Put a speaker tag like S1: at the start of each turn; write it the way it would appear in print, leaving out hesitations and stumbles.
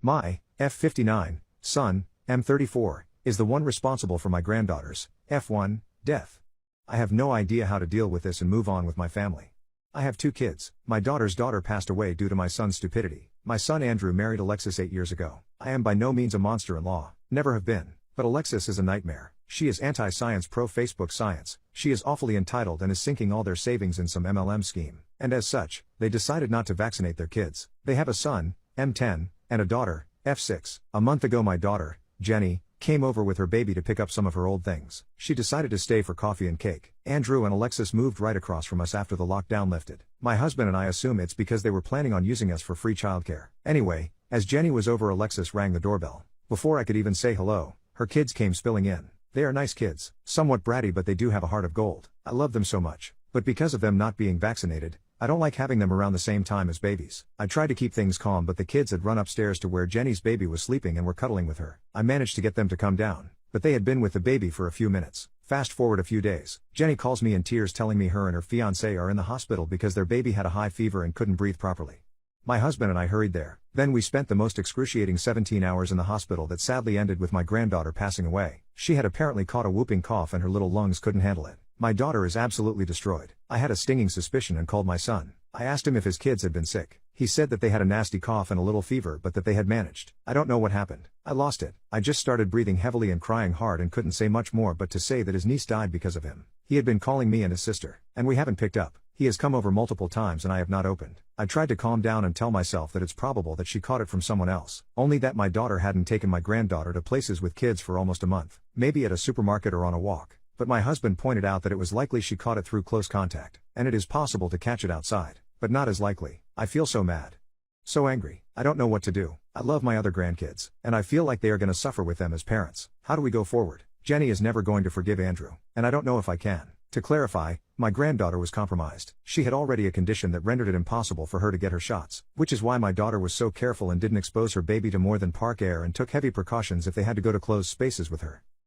S1: My f59 son, m34, is the one responsible for my granddaughter's f1 death. I have no idea how to deal with this and move on with my family. I have two kids. My daughter's daughter passed away due to my son's stupidity. My son Andrew married Alexis 8 years ago. I am by no means a monster-in-law, never have been. But Alexis is a nightmare. She is anti-science, pro-Facebook science. She is awfully entitled and is sinking all their savings in some MLM scheme. And as such, they decided not to vaccinate their kids. They have a son, M10, and a daughter, F6. A month ago my daughter, Jenny, came over with her baby to pick up some of her old things. She decided to stay for coffee and cake. Andrew and Alexis moved right across from us after the lockdown lifted. My husband and I assume it's because they were planning on using us for free childcare. Anyway, as Jenny was over, Alexis rang the doorbell. Before I could even say hello, her kids came spilling in. They are nice kids, somewhat bratty, but they do have a heart of gold. I love them so much. But because of them not being vaccinated, I don't like having them around the same time as babies. I tried to keep things calm, but the kids had run upstairs to where Jenny's baby was sleeping and were cuddling with her. I managed to get them to come down, but they had been with the baby for a few minutes. Fast forward a few days, Jenny calls me in tears telling me her and her fiancé are in the hospital because their baby had a high fever and couldn't breathe properly. My husband and I hurried there. Then we spent the most excruciating 17 hours in the hospital that sadly ended with my granddaughter passing away. She had apparently caught a whooping cough and her little lungs couldn't handle it. My daughter is absolutely destroyed. I had a stinging suspicion and called my son. I asked him if his kids had been sick. He said that they had a nasty cough and a little fever, but that they had managed. I don't know what happened. I lost it. I just started breathing heavily and crying hard and couldn't say much more but to say that his niece died because of him. He had been calling me and his sister, and we haven't picked up. He has come over multiple times and I have not opened. I tried to calm down and tell myself that it's probable that she caught it from someone else. Only that my daughter hadn't taken my granddaughter to places with kids for almost a month. Maybe at a supermarket or on a walk. But my husband pointed out that it was likely she caught it through close contact. And it is possible to catch it outside. But not as likely. I feel so mad. So angry. I don't know what to do. I love my other grandkids. And I feel like they are going to suffer with them as parents. How do we go forward? Jenny is never going to forgive Andrew. And I don't know if I can. To clarify, my granddaughter was compromised. She had already a condition that rendered it impossible for her to get her shots, which is why my daughter was so careful and didn't expose her baby to more than park air and took heavy precautions if they had to go to closed spaces with her.